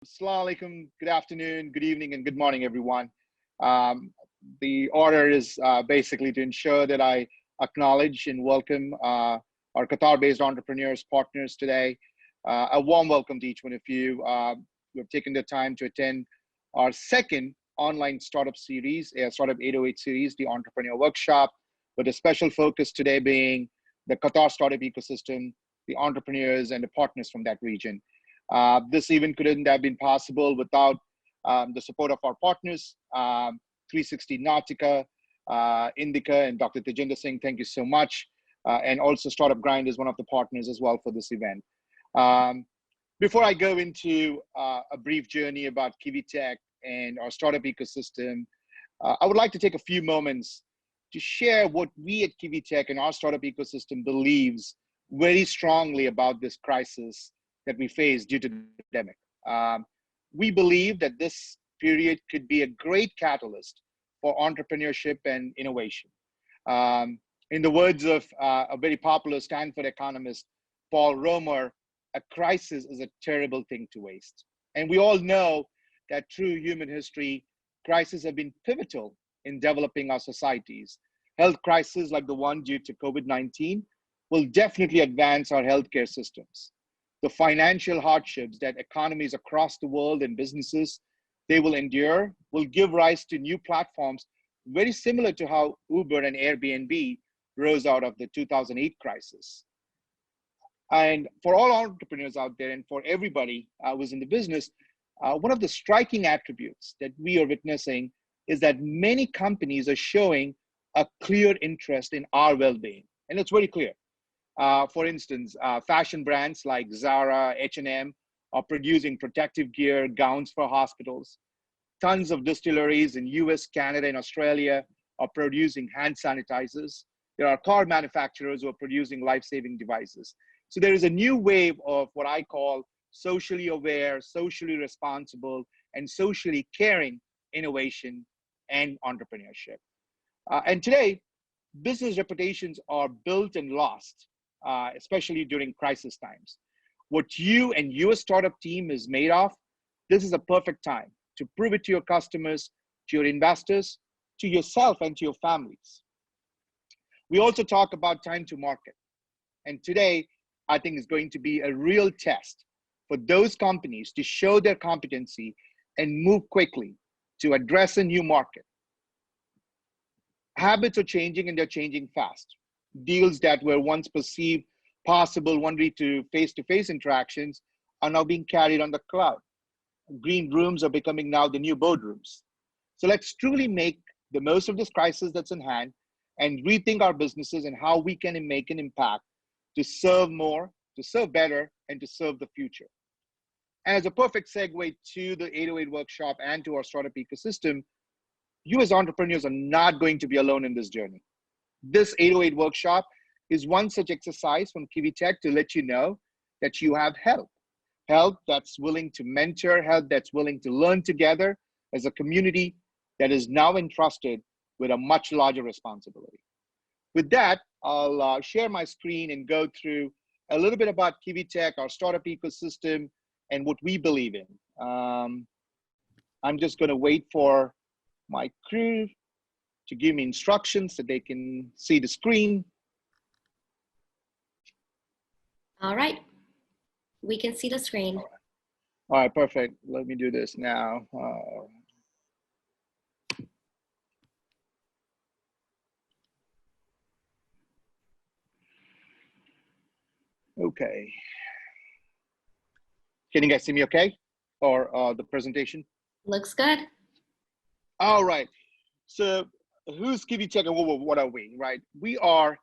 Assalamu alaikum, good afternoon, good evening, and good morning, everyone. Um, the order is basically to ensure that I acknowledge and welcome our Qatar-based entrepreneurs, partners today. A warm welcome to each one of you who have taken the time to attend our second online startup series, Startup 808 series, the Entrepreneur Workshop, with a special focus today being the Qatar startup ecosystem, the entrepreneurs, and the partners from that region. This event couldn't have been possible without the support of our partners, 360 Nautica, Indica, and Dr. Tejinder Singh. Thank you so much. And also Startup Grind is one of the partners as well for this event. Before I go into a brief journey about KiwiTech and our startup ecosystem, I would like to take a few moments to share what we at KiwiTech and our startup ecosystem believes very strongly about this crisis that we face due to the pandemic. We believe that this period could be a great catalyst for entrepreneurship and innovation. In the words of a very popular Stanford economist, Paul Romer, a crisis is a terrible thing to waste. And we all know that through human history, crises have been pivotal in developing our societies. Health crises like the one due to COVID-19 will definitely advance our healthcare systems. The financial hardships that economies across the world and businesses they will endure will give rise to new platforms very similar to how Uber and Airbnb rose out of the 2008 crisis. And for all entrepreneurs out there and for everybody who's in the business, one of the striking attributes that we are witnessing is that many companies are showing a clear interest in our well-being. And it's very clear. For instance, fashion brands like Zara, H&M are producing protective gear, gowns for hospitals. Tons of distilleries in US, Canada, and Australia are producing hand sanitizers. There are car manufacturers who are producing life-saving devices. So there is a new wave of what I call socially aware, socially responsible, and socially caring innovation and entrepreneurship. And today, business reputations are built and lost, especially during crisis times. What you and your startup team is made of, this is a perfect time to prove it to your customers, to your investors, to yourself, and to your families. We also talk about time to market. And today, I think is going to be a real test for those companies to show their competency and move quickly to address a new market. Habits are changing and they're changing fast. Deals that were once perceived possible only to face-to-face interactions are now being carried on the cloud. Green rooms are becoming now the new boardrooms. So let's truly make the most of this crisis that's in hand and rethink our businesses and how we can make an impact to serve more, to serve better, and to serve the future. And as a perfect segue to the 808 workshop and to our startup ecosystem, you as entrepreneurs are not going to be alone in this journey. This 808 workshop is one such exercise from KiwiTech to let you know that you have help. Help that's willing to mentor, help that's willing to learn together as a community that is now entrusted with a much larger responsibility. With that, I'll share my screen and go through a little bit about KiwiTech, our startup ecosystem, and what we believe in. I'm just going to wait for my crew to give me instructions so they can see the screen. All right, we can see the screen. All right, perfect. Let me do this now. Okay. Can you guys see me okay? Or the presentation? Looks good. All right. So who's KiwiTech and what are we, right? We are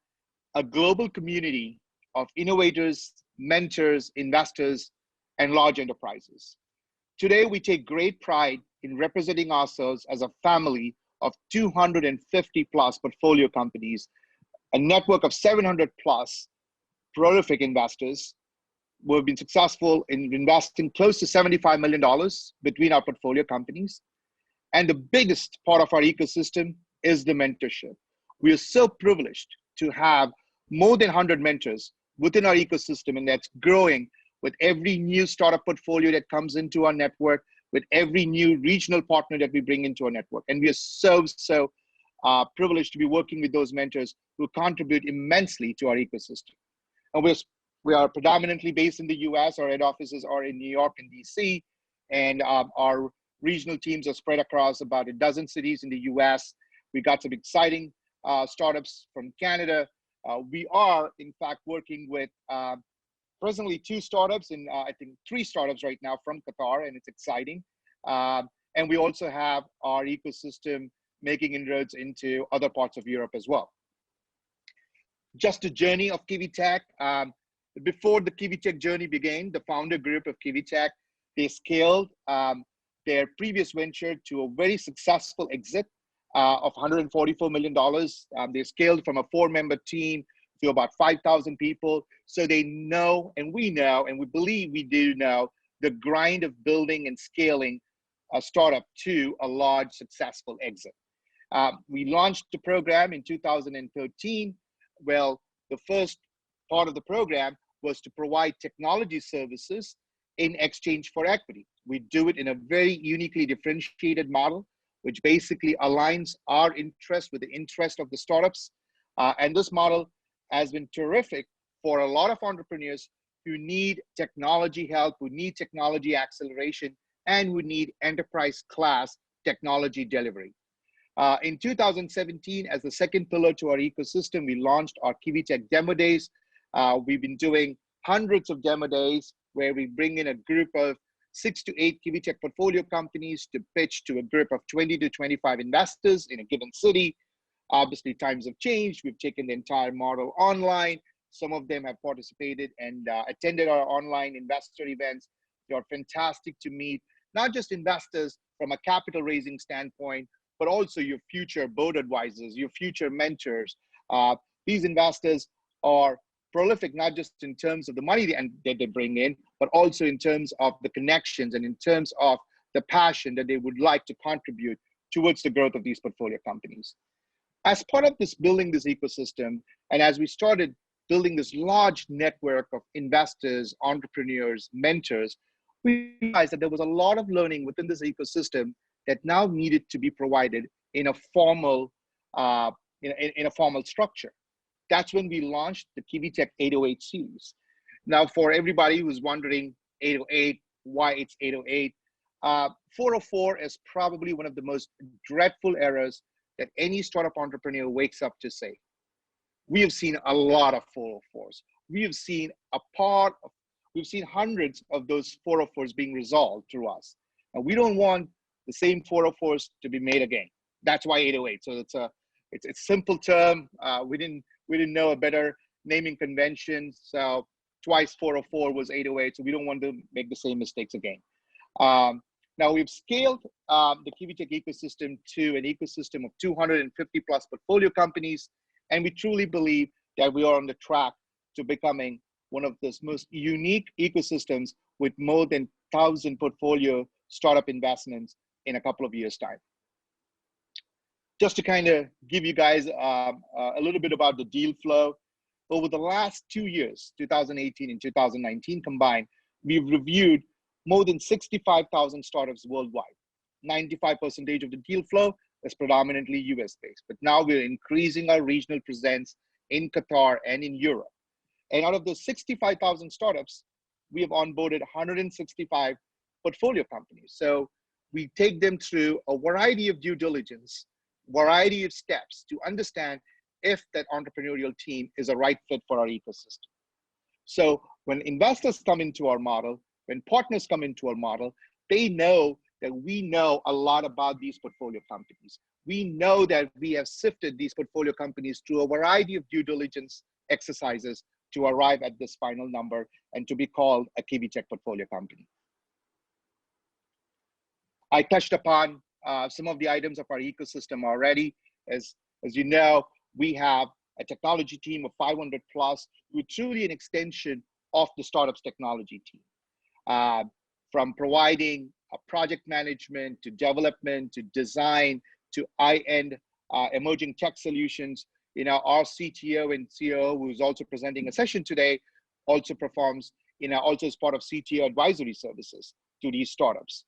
a global community of innovators, mentors, investors, and large enterprises. Today, we take great pride in representing ourselves as a family of 250 plus portfolio companies, a network of 700 plus prolific investors who have been successful in investing close to $75 million between our portfolio companies. And the biggest part of our ecosystem is the mentorship. We are so privileged to have more than 100 mentors within our ecosystem, and that's growing with every new startup portfolio that comes into our network, with every new regional partner that we bring into our network. And we are so privileged to be working with those mentors who contribute immensely to our ecosystem. And we are predominantly based in the US. Our head offices are in New York and DC, and our regional teams are spread across about a dozen cities in the US. We got some exciting startups from Canada. We are, in fact, working with presently 2 startups and I think 3 startups right now from Qatar, and it's exciting. And we also have our ecosystem making inroads into other parts of Europe as well. Just a journey of KiwiTech. Before the KiwiTech journey began, the founder group of KiwiTech, they scaled their previous venture to a very successful exit of $144 million. They scaled from a 4-member team to about 5,000 people. So they know, and we know, and we believe we do know, the grind of building and scaling a startup to a large successful exit. We launched the program in 2013. Well, the first part of the program was to provide technology services in exchange for equity. We do it in a very uniquely differentiated model, which basically aligns our interest with the interest of the startups. And this model has been terrific for a lot of entrepreneurs who need technology help, who need technology acceleration, and who need enterprise class technology delivery. In 2017, as the second pillar to our ecosystem, we launched our KiwiTech Demo Days. We've been doing hundreds of demo days where we bring in a group of 6 to 8 KiwiTech portfolio companies to pitch to a group of 20 to 25 investors in a given city. Obviously, times have changed. We've taken the entire model online. Some of them have participated and attended our online investor events. They are fantastic to meet, not just investors from a capital raising standpoint, but also your future board advisors, your future mentors. These investors are prolific, not just in terms of the money that they bring in, but also in terms of the connections and in terms of the passion that they would like to contribute towards the growth of these portfolio companies. As part of this building this ecosystem, and as we started building this large network of investors, entrepreneurs, mentors, we realized that there was a lot of learning within this ecosystem that now needed to be provided in a formal, in a formal structure. That's when we launched the KiwiTech 808 series. Now, for everybody who's wondering 808, why it's 808, 404 is probably one of the most dreadful errors that any startup entrepreneur wakes up to say. We have seen a lot of 404s. We have seen we've seen hundreds of those 404s being resolved through us. And we don't want the same 404s to be made again. That's why 808. So it's a simple term. We didn't know a better naming convention. So twice 404 was 808. So we don't want to make the same mistakes again. Now we've scaled the KiwiTech ecosystem to an ecosystem of 250 plus portfolio companies. And we truly believe that we are on the track to becoming one of the most unique ecosystems with more than 1,000 portfolio startup investments in a couple of years' time. Just to kind of give you guys a little bit about the deal flow, over the last 2 years, 2018 and 2019 combined, we've reviewed more than 65,000 startups worldwide. 95% of the deal flow is predominantly US-based, but now we're increasing our regional presence in Qatar and in Europe. And out of those 65,000 startups, we have onboarded 165 portfolio companies. So we take them through a variety of due diligence, variety of steps to understand if that entrepreneurial team is a right fit for our ecosystem. So when investors come into our model, when partners come into our model, they know that we know a lot about these portfolio companies. We know that we have sifted these portfolio companies through a variety of due diligence exercises to arrive at this final number and to be called a KiwiTech portfolio company. I touched upon some of the items of our ecosystem already. As you know, we have a technology team of 500 plus, who are truly an extension of the startup's technology team. From providing project management to development to design to high-end emerging tech solutions. You know, our CTO and COO, who's also presenting a session today, also performs also as part of CTO advisory services to these startups.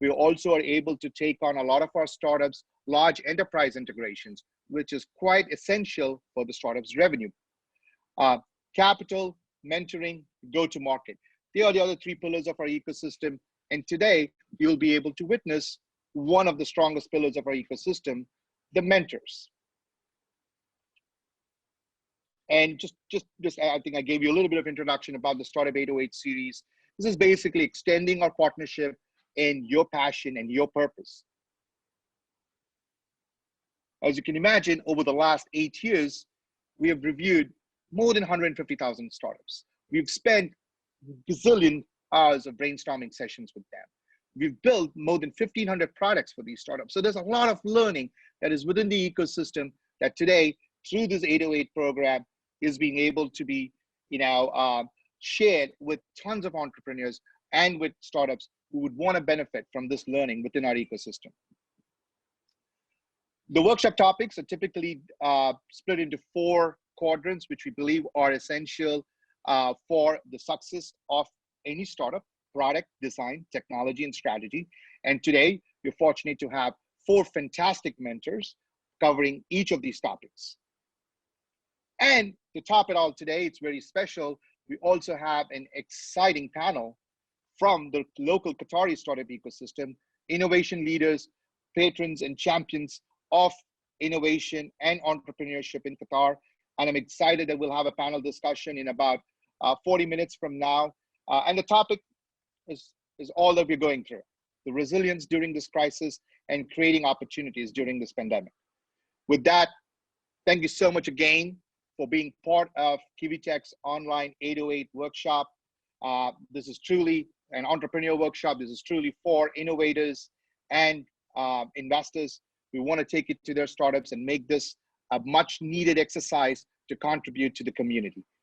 We also are able to take on a lot of our startups, large enterprise integrations, which is quite essential for the startup's revenue. Capital, mentoring, go-to-market. They are the other three pillars of our ecosystem. And today, you'll be able to witness one of the strongest pillars of our ecosystem, the mentors. And just I think I gave you a little bit of introduction about the Startup 808 series. This is basically extending our partnership in your passion and your purpose. As you can imagine, over the last 8 years, we have reviewed more than 150,000 startups. We've spent gazillion hours of brainstorming sessions with them. We've built more than 1,500 products for these startups. So there's a lot of learning that is within the ecosystem that today, through this 808 program, is being able to be shared with tons of entrepreneurs and with startups who would want to benefit from this learning within our ecosystem. The workshop topics are typically split into 4 quadrants, which we believe are essential for the success of any startup: product, design, technology, and strategy. And today, we're fortunate to have 4 fantastic mentors covering each of these topics. And to top it all today, it's very special. We also have an exciting panel from the local Qatari startup ecosystem, innovation leaders, patrons, and champions of innovation and entrepreneurship in Qatar. And I'm excited that we'll have a panel discussion in about 40 minutes from now. And the topic is all that we're going through: the resilience during this crisis and creating opportunities during this pandemic. With that, thank you so much again for being part of KiwiTech's online 808 workshop. This is truly an entrepreneur workshop. This is truly for innovators and investors. We want to take it to their startups and make this a much needed exercise to contribute to the community.